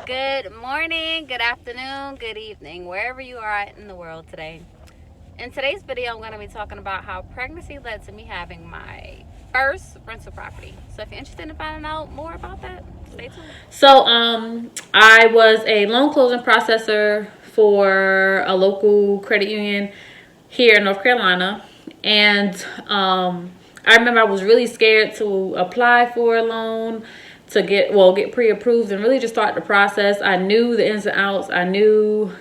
Good morning, good afternoon, good evening, wherever you are at in the world today. In today's video, I'm going to be talking about how pregnancy led to me having my first rental property. So if you're interested in finding out more about that, stay tuned. I was a loan closing processor for a local credit union here in North Carolina, and I remember I was really scared to apply for a loan to get pre-approved and really just start the process. I knew the ins and outs. I knew,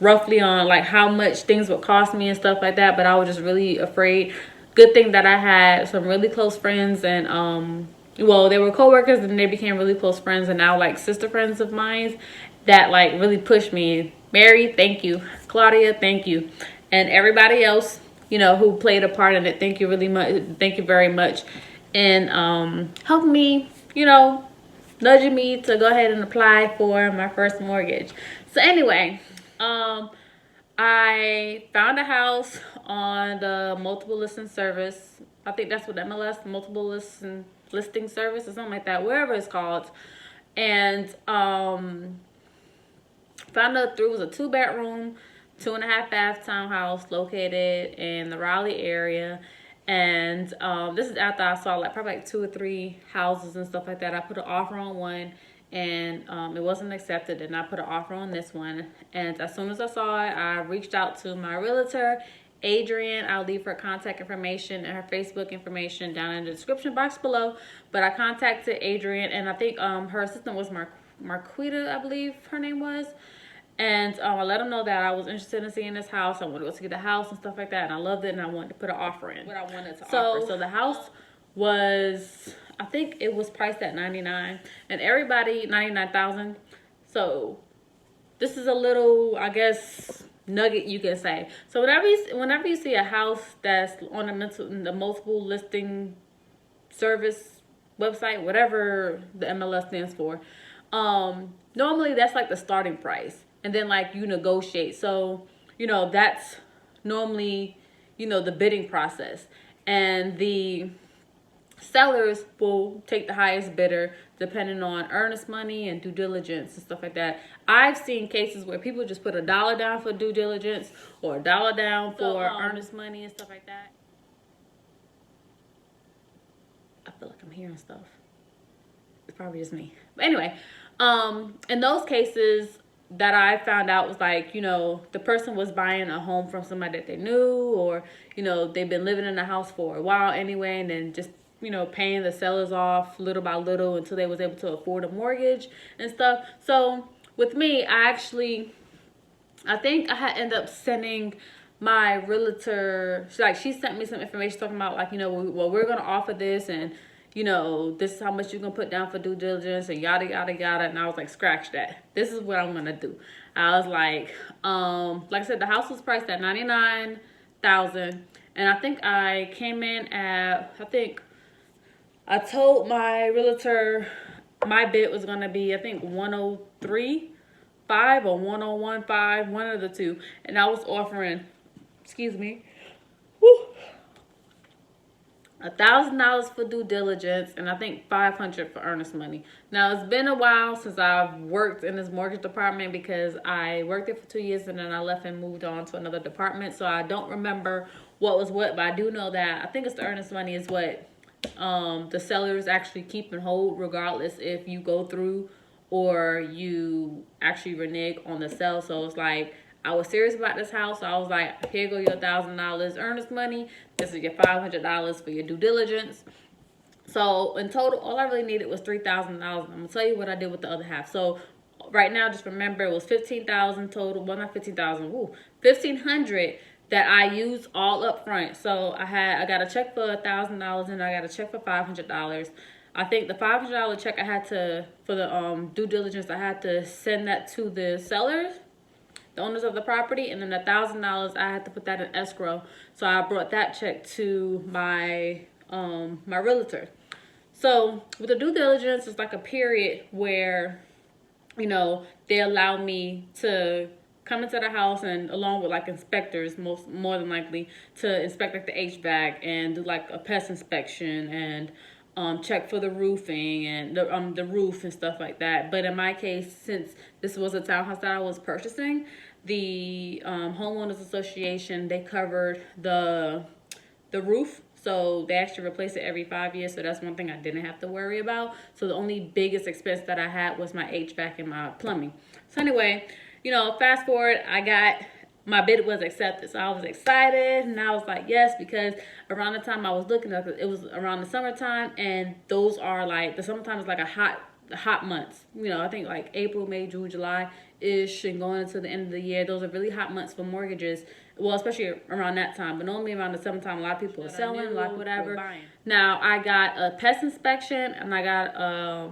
roughly on like how much things would cost me and stuff like that, but I was just really afraid. Good thing that I had some really close friends, and they were coworkers and they became really close friends, and now like sister friends of mine that like really pushed me. Mary, thank you. Claudia, thank you. And everybody else, who played a part in it, thank you really much. Thank you very much. And helping me, nudging me to go ahead and apply for my first mortgage. So anyway, I found a house on the multiple listing service. I think that's what MLS, multiple listing service or something like that, wherever it's called. And found out it was a 2-bedroom, 2.5 bath townhouse located in the Raleigh area. And this is after I saw like probably like 2 or 3 houses and stuff like that. I put an offer on one, and it wasn't accepted, and I put an offer on this one. And as soon as I saw it, I reached out to my realtor, Adrian. I'll leave her contact information and her Facebook information down in the description box below. But I contacted Adrian, and I think her assistant was Marquita, I believe her name was. And I let them know that I was interested in seeing this house. I wanted to go see the house and stuff like that. And I loved it, and I wanted to put an offer in. What I wanted to offer. So the house was, I think it was priced at $99,000, and everybody $99,000. So this is a little, I guess, nugget you can say. So whenever you see a house that's on the multiple listing service website, whatever the MLS stands for, normally that's like the starting price, and then like you negotiate. So that's normally the bidding process, and the sellers will take the highest bidder depending on earnest money and due diligence and stuff like that. I've seen cases where people just put $1 down for due diligence or $1 down for earnest money and stuff like that. I feel like I'm hearing stuff. It's probably just me. But anyway, in those cases that I found out was like, the person was buying a home from somebody that they knew, or, they've been living in the house for a while anyway, and then just, paying the sellers off little by little until they was able to afford a mortgage and stuff. So with me, I think I had ended up sending my realtor, she sent me some information talking about like, well, we're going to offer this, and this is how much you're gonna put down for due diligence and yada yada yada. And I was like, scratch that. This is what I'm gonna do. I was like I said, the house was priced at $99,000, and I think I came in at, I told my realtor my bid was gonna be, I think, 103.5 or 101.5, one of the two, and I was offering, excuse me, whew, $1,000 for due diligence, and I think $500 for earnest money. Now it's been a while since I've worked in this mortgage department because I worked there for 2 years and then I left and moved on to another department. So I don't remember what was what, but I do know that I think it's the earnest money is what the sellers actually keep and hold, regardless if you go through or you actually renege on the sell. So it's like, I was serious about this house. So I was like, here go your $1,000 earnest money. This is your $500 for your due diligence. So in total, all I really needed was $3,000. I'm gonna tell you what I did with the other half. So right now, just remember it was $15,000 total. Well, not 15,000. 1,500 that I used all up front. So I got a check for $1,000 and I got a check for $500. I think the $500 check I had to, for the due diligence, I had to send that to the sellers, the owners of the property, and then $1,000 I had to put that in escrow. So I brought that check to my my realtor. So with the due diligence, it's like a period where they allow me to come into the house, and along with like inspectors, more than likely, to inspect like the HVAC and do like a pest inspection, and check for the roofing and the roof and stuff like that. But in my case, since this was a townhouse that I was purchasing, the homeowners association, they covered the roof. So they actually replace it every 5 years. So that's one thing I didn't have to worry about. So the only biggest expense that I had was my HVAC and my plumbing. So anyway, fast forward, my bid was accepted. So I was excited and I was like, yes, because around the time I was looking at it, it was around the summertime, and those are like, the summertime is like a hot months. I think like April, May, June, July ish, and going into the end of the year, those are really hot months for mortgages. Well, especially around that time, but normally around the summertime, a lot of people are selling, a lot of people whatever. Buying. Now I got a pest inspection, and I got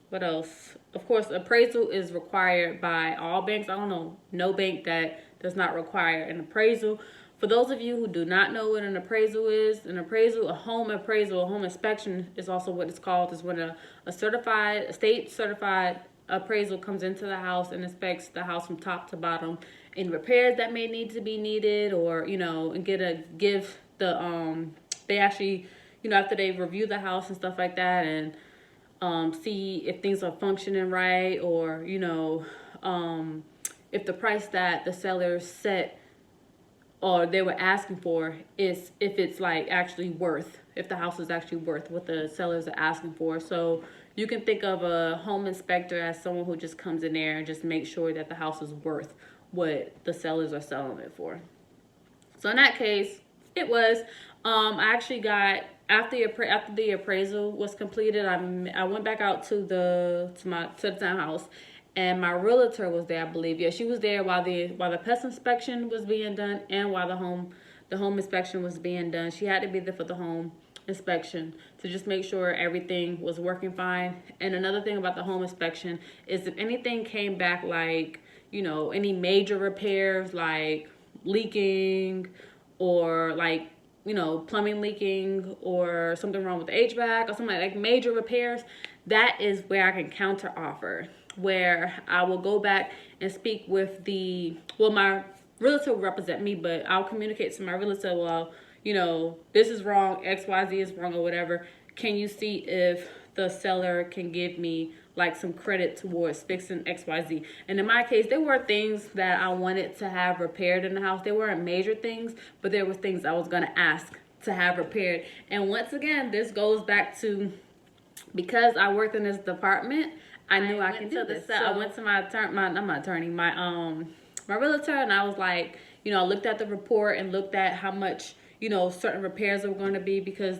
what else? Of course, appraisal is required by all banks. I don't know no bank that does not require an appraisal. For those of you who do not know what an appraisal is, a home inspection is also what it's called. Is when a state certified appraisal comes into the house and inspects the house from top to bottom, any repairs that may need to be needed, or and give the they actually after they review the house and stuff like that, and see if things are functioning right, or if the price that the seller set or they were asking for if it's like actually worth, if the house is actually worth what the sellers are asking for. So you can think of a home inspector as someone who just comes in there and just makes sure that the house is worth what the sellers are selling it for. So in that case, it was. I actually got, after the appraisal was completed, I went back out to the townhouse, and my realtor was there, I believe. Yeah, she was there while the pest inspection was being done and while the home inspection was being done. She had to be there for the home inspection to just make sure everything was working fine. And another thing about the home inspection is if anything came back like, any major repairs like leaking, or like, plumbing leaking, or something wrong with the HVAC, or something like major repairs, that is where I can counter offer, where I will go back and speak with my realtor will represent me, but I'll communicate to my realtor, well, this is wrong, XYZ is wrong, or whatever. Can you see if the seller can give me like some credit towards fixing XYZ? And in my case, there were things that I wanted to have repaired in the house. They weren't major things, but there were things I was going to ask to have repaired. And once again, this goes back to, because I worked in this department, I knew I can do this. So I went to my realtor, and I was like, I looked at the report and looked at how much, certain repairs were going to be, because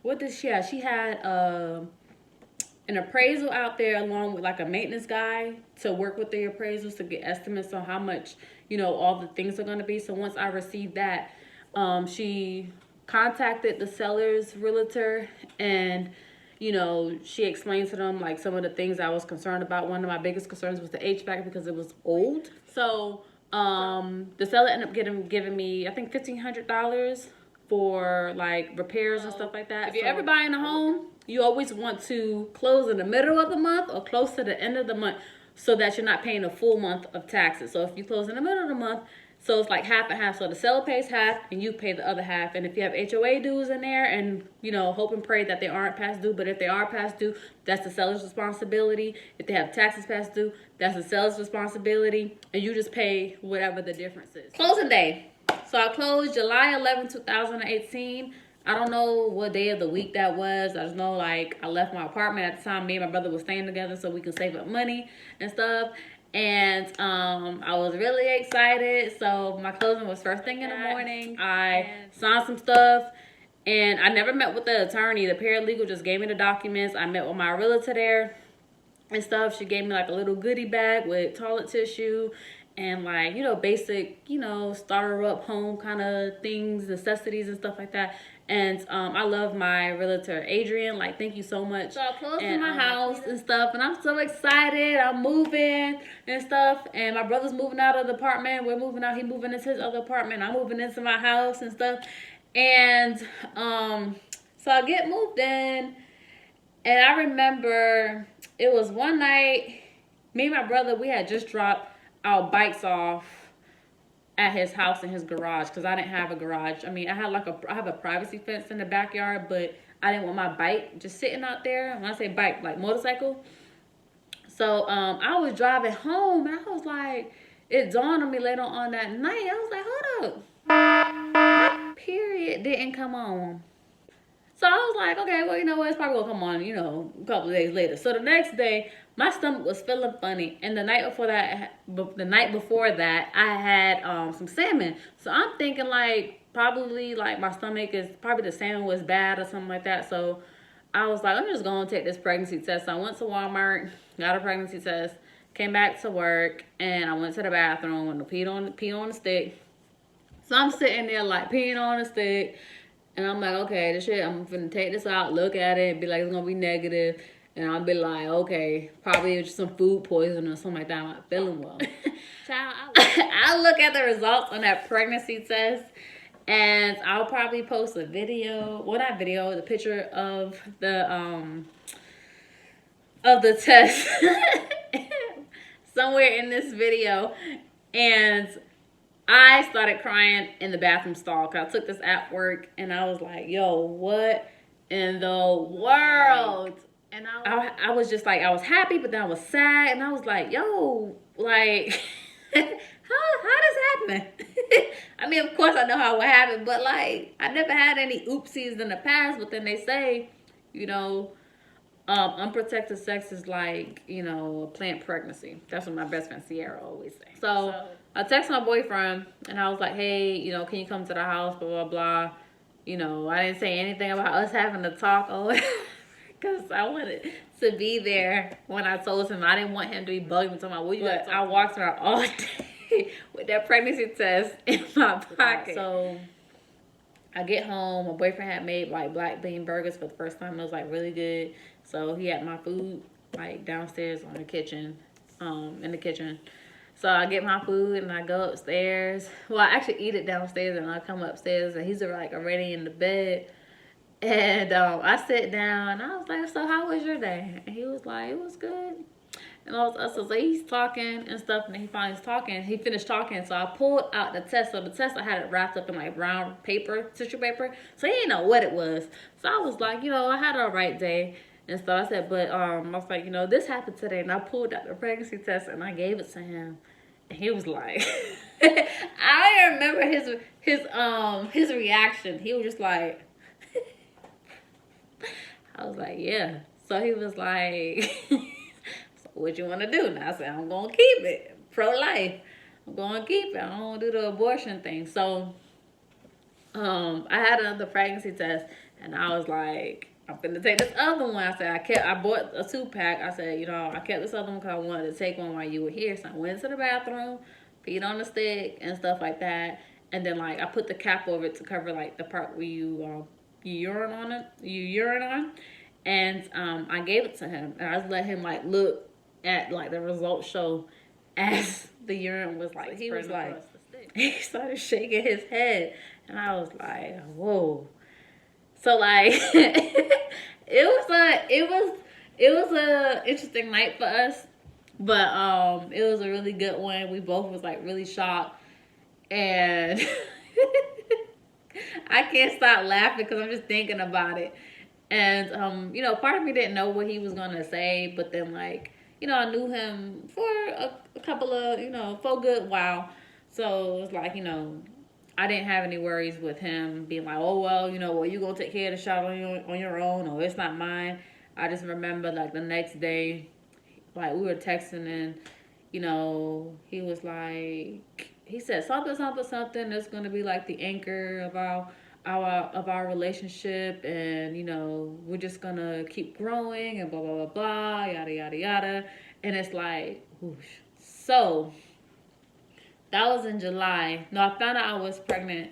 what did she have? She had an appraisal out there along with like a maintenance guy to work with the appraisals to get estimates on how much, all the things are going to be. So once I received that, she contacted the seller's realtor, and she explained to them like some of the things I was concerned about. One of my biggest concerns was the HVAC, because it was old. So the seller ended up giving me, I think, $1,500 for like repairs and stuff like that. If you're ever buying a home, you always want to close in the middle of the month or close to the end of the month, so that you're not paying a full month of taxes. So if you close in the middle of the month, so it's like half and half. So the seller pays half and you pay the other half. And if you have HOA dues in there, and hope and pray that they aren't past due, but if they are past due, that's the seller's responsibility. If they have taxes past due, that's the seller's responsibility, and you just pay whatever the difference is. Closing day. So I closed July 11, 2018. I don't know what day of the week that was. I just know like I left my apartment at the time. Me and my brother were staying together so we could save up money and stuff. And I was really excited. So my closing was first thing in the morning. I signed some stuff, and I never met with the attorney. The paralegal just gave me the documents. I met with my realtor there and stuff. She gave me like a little goodie bag with toilet tissue and like, basic, starter up home kind of things, necessities and stuff like that. And I love my realtor, Adrian. Like, thank you so much. So I closed in my house and stuff, and I'm so excited. I'm moving and stuff, and my brother's moving out of the apartment. We're moving out. He's moving into his other apartment. I'm moving into my house and stuff. And so I get moved in, and I remember it was one night, me and my brother, we had just dropped our bikes off at his house in his garage because I didn't have a garage. I mean, I have a privacy fence in the backyard, but I didn't want my bike just sitting out there. When I say bike, like motorcycle. So I was driving home and I was like, it dawned on me later on that night. I was like, hold up, that period didn't come on. So I was like, okay, well, you know what? It's probably gonna come on, a couple of days later. So the next day, my stomach was feeling funny, and the night before that, I had some salmon. So I'm thinking like probably like my stomach is probably the salmon was bad or something like that. So I was like, I'm just gonna take this pregnancy test. So I went to Walmart, got a pregnancy test, came back to work, and I went to the bathroom and pee on the stick. So I'm sitting there like peeing on the stick. And I'm like, okay, this shit, I'm finna take this out, look at it, be like, it's gonna be negative. And I'll be like, okay, probably it's some food poisoning or something like that. I'm not feeling well. Child, I look at the results on that pregnancy test, and I'll probably post a video. Well, not video, the picture of the test somewhere in this video. And I started crying in the bathroom stall because I took this at work and I was like, yo, what in the world? And I was just like, I was happy, but then I was sad. And I was like, yo, like, how does happen? I mean, of course I know how it would happen, but like, I never had any oopsies in the past. But then they say, unprotected sex is like, a planned pregnancy. That's what my best friend Sierra always say. So I texted my boyfriend and I was like, hey, can you come to the house, blah, blah, blah. I didn't say anything about us having to talk because I wanted to be there when I told him. I didn't want him to be bugging me talking about what you got. I walked around all day with that pregnancy test in my pocket. So I get home, my boyfriend had made like black bean burgers for the first time. It was like really good. So he had my food like downstairs in the kitchen. So I get my food and I go upstairs. Well, I actually eat it downstairs and I come upstairs and he's like already in the bed. And I sit down and I was like, so how was your day? And he was like, it was good. And so he's talking and stuff, and he finished talking, so I pulled out the test. So the test, I had it wrapped up in like brown paper, tissue paper, so he didn't know what it was. So I was like, I had a right day and stuff. I said, but I was like, this happened today, and I pulled out the pregnancy test and I gave it to him, and he was like, I remember his reaction. He was just like, I was like, yeah. So he was like, what you want to do? And I said, I'm going to keep it. Pro-life. I'm going to keep it. I don't want to do the abortion thing. So I had another pregnancy test. And I was like, I'm going to take this other one. I said, I bought a 2-pack. I said, I kept this other one because I wanted to take one while you were here. So I went to the bathroom, peed on the stick and stuff like that. And then like I put the cap over it to cover like the part where you urine on. And I gave it to him. And I just let him like look at like the results show as the urine was like, he was like, he started shaking his head, and I was like, whoa. So like it was a interesting night for us, but it was a really good one. We both was like really shocked, and I can't stop laughing because I'm just thinking about it. And part of me didn't know what he was gonna say, but then like, I knew him for a couple of, for a good while. So it was like, I didn't have any worries with him being like, oh, well, well, you going to take care of the child on your own, or it's not mine. I just remember like the next day, like we were texting and, he was like, he said something that's going to be like the anchor of our relationship, and we're just gonna keep growing and blah blah blah blah, yada yada yada. And it's like, whoosh. So that was in July. No, I found out I was pregnant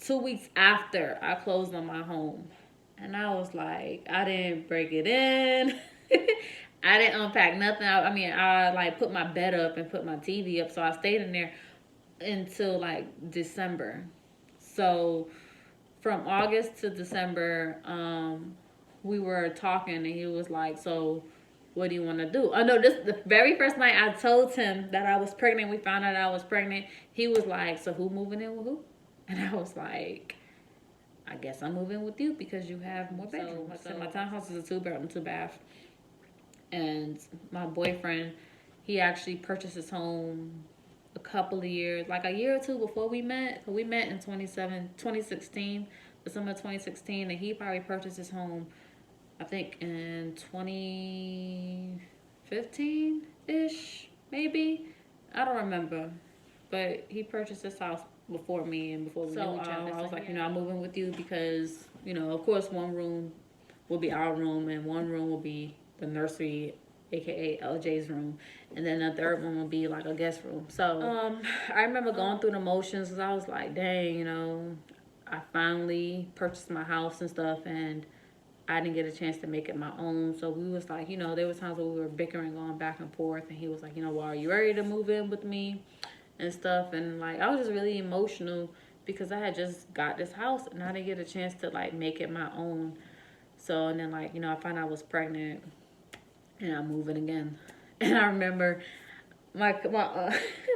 2 weeks after I closed on my home, and I was like, I didn't break it in. I didn't unpack nothing. I like put my bed up and put my TV up, so I stayed in there until like December. So from August to December, we were talking, and he was like, so what do you want to do? Oh no, this the very first night I told him that I was pregnant. We found out I was pregnant. He was like, "So who moving in with who?" And I was like, "I guess I'm moving with you because you have more bedrooms." So my townhouse is a 2-bedroom, 2-bath, and my boyfriend, he actually purchased his home a couple of years, like a year or two before we met. We met in 2016, December 2016, and he probably purchased his home, I think, in 2015 ish, maybe. I don't remember, but he purchased this house before me and before we knew each other. I was like, I'm moving with you because, of course, one room will be our room and one room will be the nursery, aka LJ's room, and then the third one will be like a guest room. So I remember going through the motions because I was like, dang, I finally purchased my house and stuff, and I didn't get a chance to make it my own. So we was like, there was times where we were bickering, going back and forth, and he was like, well, are you ready to move in with me and stuff? And like, I was just really emotional because I had just got this house and I didn't get a chance to like make it my own. So, and then like, I found out I was pregnant and I'm moving again. And I remember my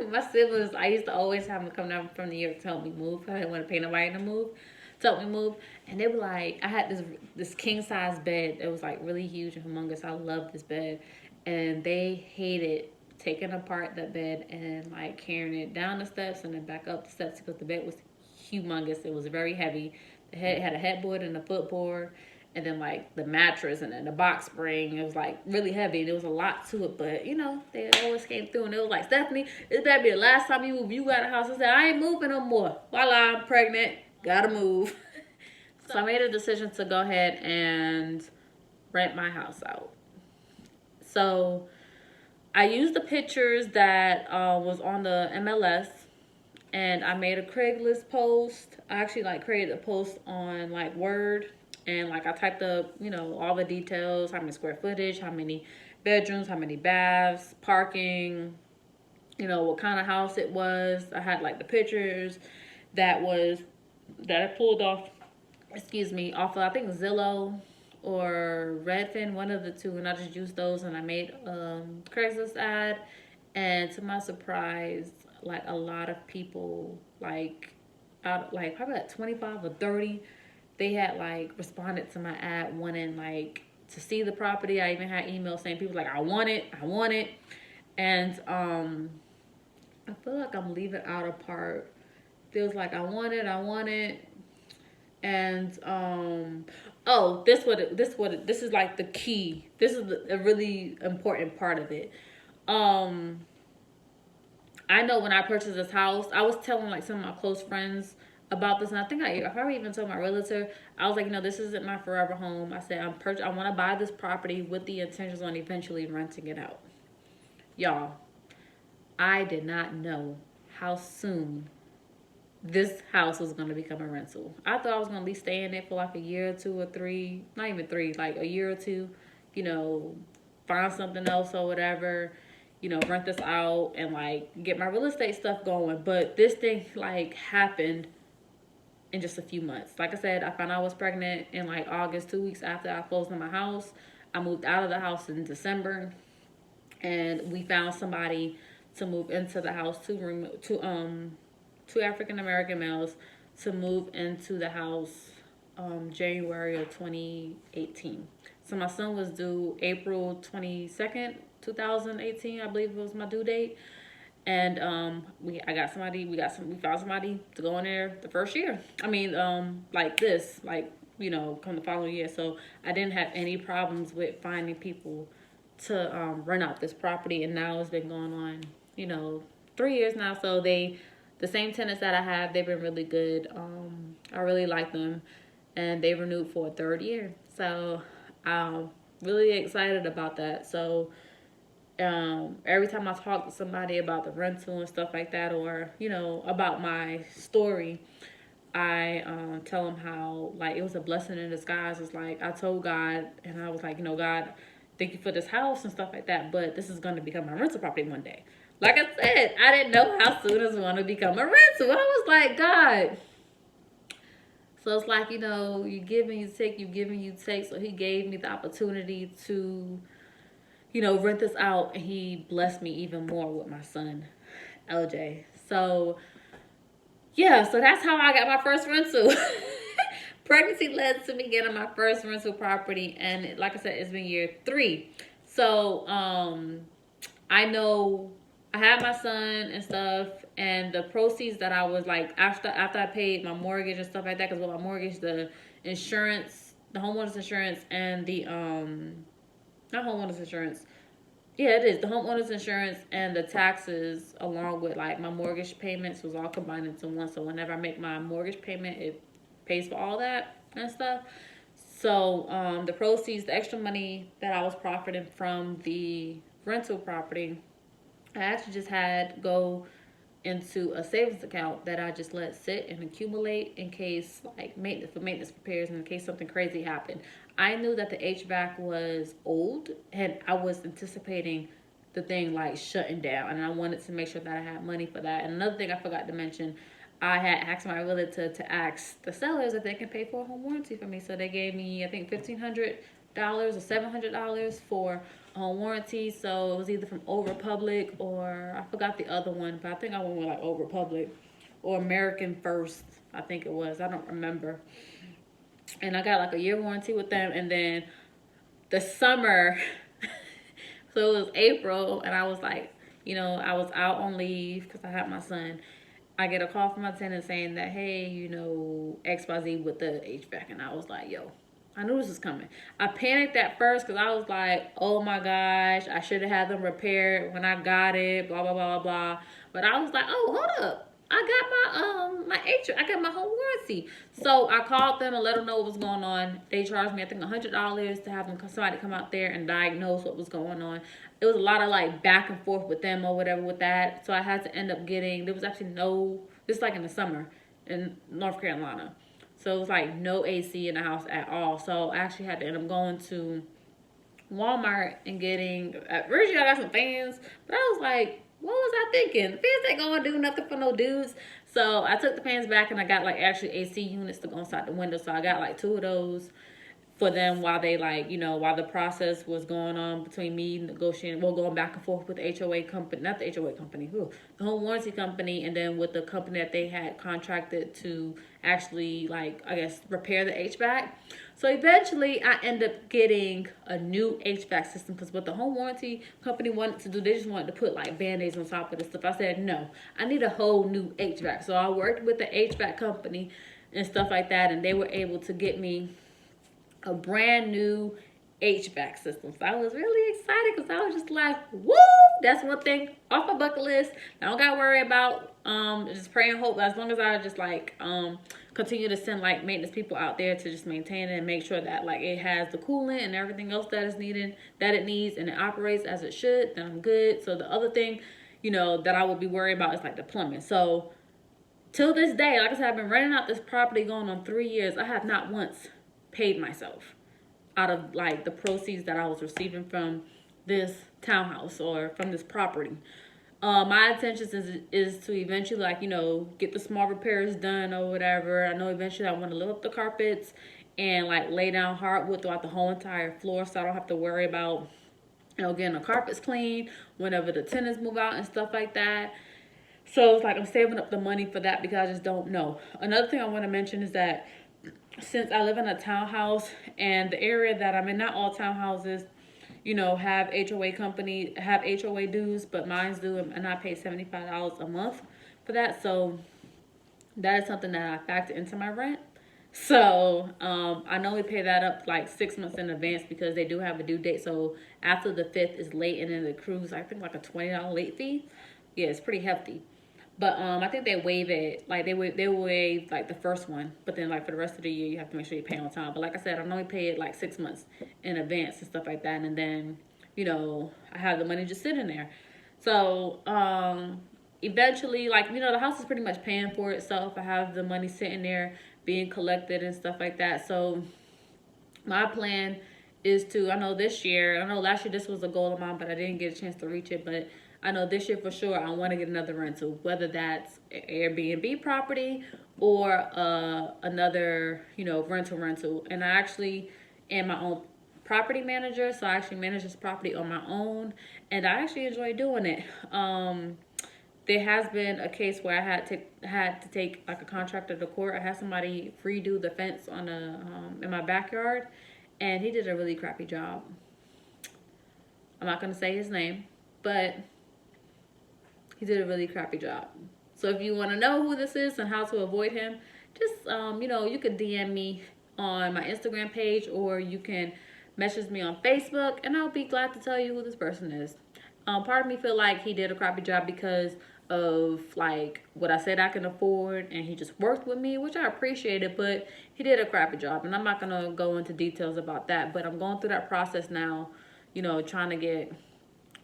my siblings, I used to always have them come down from New York to help me move. I didn't want to pay nobody to move. To help me move. And they were like, I had this king size bed that was like really huge and humongous. I loved this bed. And they hated taking apart that bed and like carrying it down the steps and then back up the steps because the bed was humongous. It was very heavy. The head had a headboard and a footboard, and then like the mattress and then the box spring. It was like really heavy. There was a lot to it, but they always came through and it was like, Stephanie, this better be the last time you move. You got a house. I said, I ain't moving no more. Voila, I'm pregnant. Gotta move. So I made a decision to go ahead and rent my house out. So I used the pictures that was on the MLS, and I made a Craigslist post. I actually like created a post on like Word, and like I typed up, all the details, how many square footage, how many bedrooms, how many baths, parking, what kind of house it was. I had like the pictures that I pulled off, off of, I think, Zillow or Redfin, one of the two, and I just used those and I made Craigslist ad. And to my surprise, like a lot of people, like probably like 25 or 30, they had like responded to my ad wanting like to see the property. I even had emails saying people like, I want it. And I feel like I'm leaving out a part. Feels like I want it. And this is like the key. This is a really important part of it. I know when I purchased this house, I was telling like some of my close friends about this, and I think I probably even told my realtor. I was like, this isn't my forever home. I said I want to buy this property with the intentions on eventually renting it out. Y'all, I did not know how soon this house was going to become a rental. I thought I was going to at least stay in it for like a year or 2 or 3, not even 3, like a year or 2, find something else or whatever, rent this out and like get my real estate stuff going. But this thing like happened in just a few months. Like I said, I found out I was pregnant in like August, 2 weeks after I closed on my house. I moved out of the house in December, and we found somebody to move into the house, two African American males to move into the house January of 2018. So my son was due April 22nd, 2018, I believe was my due date. And we found somebody to go in there the first year. I mean, come the following year. So I didn't have any problems with finding people to rent out this property, and now it's been going on, 3 years now. So the same tenants that I have, they've been really good. I really like them, and they renewed for a 3rd year. So I'm really excited about that. So every time I talk to somebody about the rental and stuff like that, or about my story, I tell them how like it was a blessing in disguise. It's like I told God, and I was like, God, thank you for this house and stuff like that, but this is going to become my rental property one day. Like I said, I didn't know how soon it was going to become a rental. I was like, God. So it's like, you give and you take, you give and you take. So he gave me the opportunity to, rent this out, and he blessed me even more with my son, LJ. So yeah, so that's how I got my first rental. Pregnancy led to me getting my first rental property, and like I said, it's been year 3. So I know I had my son and stuff, and the proceeds that I was like after I paid my mortgage and stuff like that, because with my mortgage, the insurance, the homeowners insurance, and the not homeowners insurance. Yeah, it is. The homeowners insurance and the taxes, along with like my mortgage payments, was all combined into one. So whenever I make my mortgage payment, it pays for all that and stuff. So the proceeds, the extra money that I was profiting from the rental property, I actually just had go into a savings account that I just let sit and accumulate in case like maintenance repairs, in case something crazy happened. I knew that the HVAC was old, and I was anticipating the thing like shutting down, and I wanted to make sure that I had money for that. And another thing I forgot to mention, I had asked my realtor to ask the sellers if they can pay for a home warranty for me. So they gave me, I think, $1,500 or $700 for a home warranty. So it was either from Old Republic, or I forgot the other one, but I think I went with like Old Republic or American First. I think it was. I don't remember. And I got like a year warranty with them. And then the summer, so it was April, and I was like, I was out on leave because I had my son. I get a call from my tenant saying that, hey, XYZ with the HVAC. And I was like, yo, I knew this was coming. I panicked at first because I was like, oh my gosh, I should have had them repaired when I got it, blah, blah, blah, blah. But I was like, oh, hold up. I got I got my home warranty. So I called them and let them know what was going on. They charged me, I think, $100 to have somebody come out there and diagnose what was going on. It was a lot of like back and forth with them or whatever with that. So I had to end up there was actually this is like in the summer in North Carolina. So it was like no AC in the house at all. So I actually had to end up going to Walmart and getting, originally I got some fans, but I was like, what was I thinking? The fans ain't gonna do nothing for no dudes. So I took the fans back and I got like actually AC units to go inside the window. So I got like 2 of those for them while they while the process was going on between me negotiating, going back and forth with the HOA company, not the HOA company, the home warranty company, and then with the company that they had contracted to actually repair the HVAC. So eventually I end up getting a new HVAC system, because what the home warranty company wanted to do, they just wanted to put like band-aids on top of this stuff. I said, no, I need a whole new HVAC. So I worked with the HVAC company and stuff like that, and they were able to get me a brand new HVAC system. So I was really excited because I was just like, woo, that's one thing off my bucket list. I don't gotta worry about just pray and hope, as long as I just continue to send maintenance people out there to just maintain it and make sure that it has the coolant and everything else that is needed, that it needs, and it operates as it should, then I'm good. So the other thing, that I would be worried about is the plumbing. So till this day, like I said, I've been renting out this property going on 3 years. I have not once paid myself out of the proceeds that I was receiving from this townhouse or from this property. My intention is to eventually get the small repairs done or whatever. I know eventually I want to lift up the carpets and lay down hardwood throughout the whole entire floor, so I don't have to worry about getting the carpets clean whenever the tenants move out and stuff like that. So it's I'm saving up the money for that because I just don't know. Another thing I want to mention is that since I live in a townhouse, and the area that I'm in, not all townhouses, have HOA dues, but mine's do, and I pay $75 a month for that. So that is something that I factor into my rent. So I normally pay that up 6 months in advance because they do have a due date. So after the 5th is late, and then it accrues, I think, a $20 late fee. Yeah, it's pretty hefty. But I think they waive it. They waive the first one, but then for the rest of the year you have to make sure you pay on time. But like I said, I normally pay it 6 months in advance and stuff like that, and then I have the money just sitting there. So eventually, the house is pretty much paying for itself. I have the money sitting there being collected and stuff like that. So my plan is to, I know last year this was a goal of mine, but I didn't get a chance to reach it, but I know this year for sure I want to get another rental, whether that's Airbnb property or another, rental. And I actually am my own property manager, so I actually manage this property on my own, and I actually enjoy doing it. There has been a case where I had to take like a contractor to court. I had somebody redo the fence on a in my backyard, and he did a really crappy job. I'm not gonna say his name, but he did a really crappy job. So if you want to know who this is and how to avoid him, just you can DM me on my Instagram page, or you can message me on Facebook, and I'll be glad to tell you who this person is. Part of me feel like he did a crappy job because of like what I said I can afford, and he just worked with me, which I appreciated, but he did a crappy job, and I'm not gonna go into details about that. But I'm going through that process now, trying to get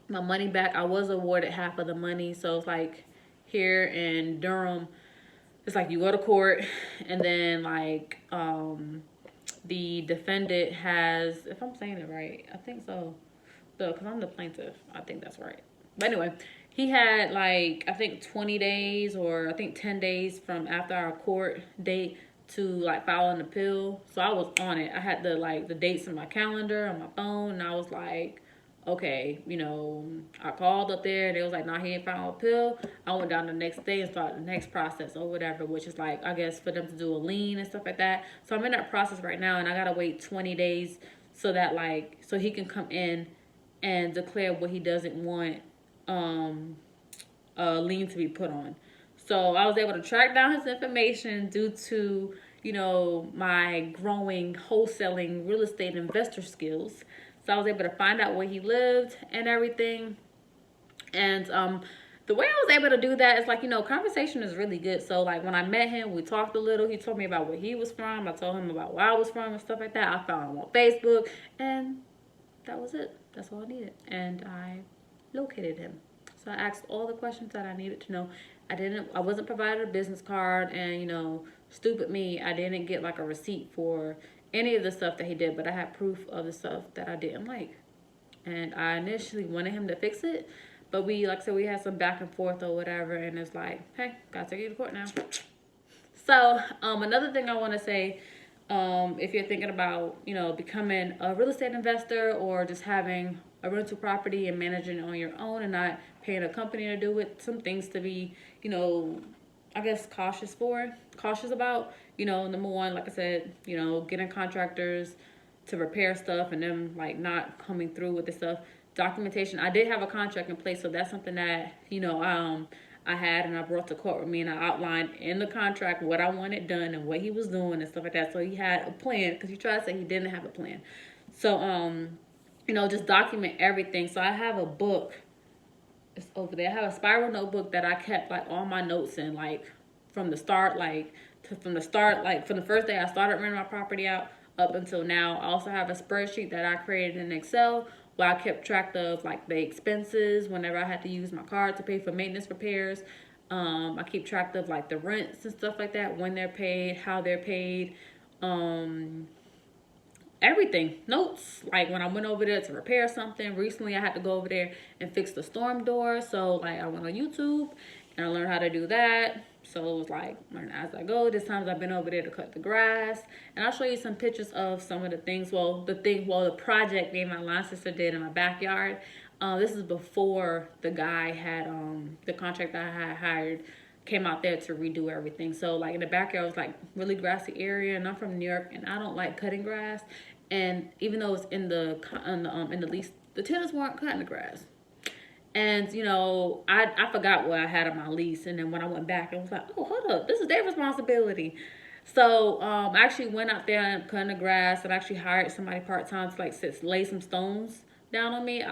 my money back. I was awarded half of the money, so it's like here in Durham, it's like you go to court, and then like the defendant has, if I'm saying it right, I think so, because I'm the plaintiff, I think that's right. But anyway, he had like I think 20 days or I think 10 days from after our court date to like file an appeal. So I was on it. I had the dates in my calendar on my phone, and I was like, okay, I called up there, and they was like, nah, he ain't filed an appeal. I went down the next day and started the next process or whatever, which is like, I guess, for them to do a lien and stuff like that. So I'm in that process right now, and I gotta wait 20 days so that so he can come in and declare what he doesn't want a lien to be put on. So I was able to track down his information due to, my growing wholesaling real estate investor skills. So I was able to find out where he lived and everything. And the way I was able to do that is like, conversation is really good. So like when I met him, we talked a little. He told me about where he was from. I told him about where I was from and stuff like that. I found him on Facebook, and that was it. That's all I needed. And I located him. So I asked all the questions that I needed to know. I wasn't provided a business card, and stupid me, I didn't get like a receipt for any of the stuff that he did, but I had proof of the stuff that I didn't like. And I initially wanted him to fix it, but like I said, we had some back and forth or whatever, and it's like, hey, gotta take you to court now. So another thing I want to say, if you're thinking about becoming a real estate investor or just having a rental property and managing it on your own and not paying a company to do it, some things to be I guess cautious about. Number one, like I said, getting contractors to repair stuff and them like not coming through with the stuff. Documentation. I did have a contract in place, so that's something that I had, and I brought to court with me, and I outlined in the contract what I wanted done and what he was doing and stuff like that. So he had a plan, because he tried to say he didn't have a plan. So just document everything. So I have a book. It's over there. I have a spiral notebook that I kept like all my notes in, like from the start, like from the first day I started renting my property out up until now. I also have a spreadsheet that I created in Excel where I kept track of like the expenses whenever I had to use my card to pay for maintenance repairs. I keep track of like the rents and stuff like that, when they're paid, how they're paid, everything. Notes, like when I went over there to repair something. Recently I had to go over there and fix the storm door, so like I went on YouTube and I learned how to do that. So it was like learn as I go. This times I've been over there to cut the grass, and I'll show you some pictures of some of the things. The project me and my line sister did in my backyard. This is before the guy had the contract that I had hired came out there to redo everything. So like in the backyard was like really grassy area, and I'm from New York, and I don't like cutting grass. And even though it's in the lease, the tenants weren't cutting the grass. And I forgot what I had on my lease, and then when I went back, I was like, oh, hold up, this is their responsibility. So I actually went out there and cutting the grass, and actually hired somebody part-time to like lay some stones down on me.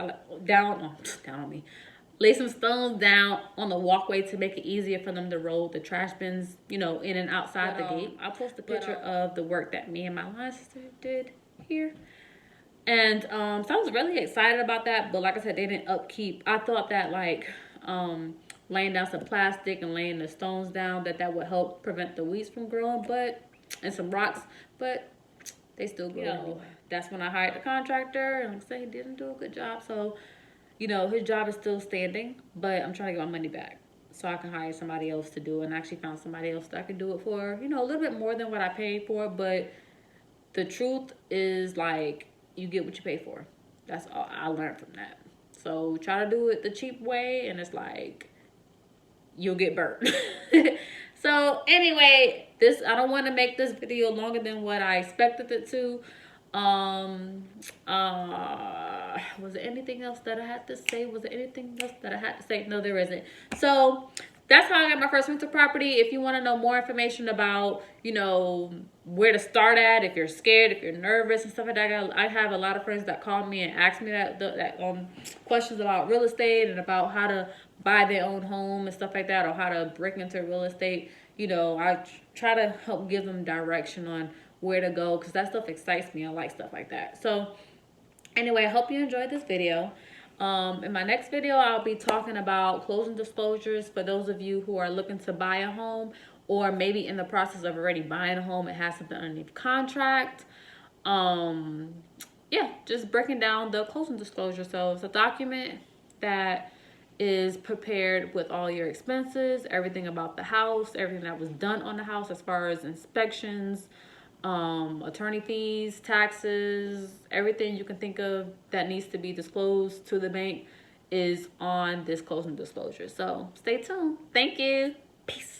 Down on me. Lay some stones down on the walkway to make it easier for them to roll the trash bins, in and outside the gate. I'll post a picture of the work that me and my line sister did here. And so I was really excited about that, but like I said, they didn't upkeep. I thought that like laying down some plastic and laying the stones down, that would help prevent the weeds from growing, and some rocks, but they still grow anyway. That's when I hired the contractor, and like I said, he didn't do a good job. So his job is still standing, but I'm trying to get my money back so I can hire somebody else to do it. And I actually found somebody else that can do it for a little bit more than what I paid for. But the truth is, like, you get what you pay for. That's all I learned from that. So try to do it the cheap way, and it's like you'll get burnt. So anyway, I don't want to make this video longer than what I expected it to. Was there anything else that I had to say? Was there anything else that I had to say? No, there isn't. So that's how I got my first rental property. If you want to know more information about, you know, where to start at, if you're scared, if you're nervous and stuff like that, I have a lot of friends that call me and ask me that questions about real estate and about how to buy their own home and stuff like that, or how to break into real estate. You know, I try to help give them direction on where to go, because that stuff excites me. I like stuff like that. So anyway, I hope you enjoyed this video. In my next video, I'll be talking about closing disclosures for those of you who are looking to buy a home, or maybe in the process of already buying a home and has something underneath contract. Yeah, just breaking down the closing disclosure. So it's a document that is prepared with all your expenses, everything about the house, everything that was done on the house as far as inspections, attorney fees, taxes, everything you can think of that needs to be disclosed to the bank is on this closing disclosure. So stay tuned. Thank you. Peace.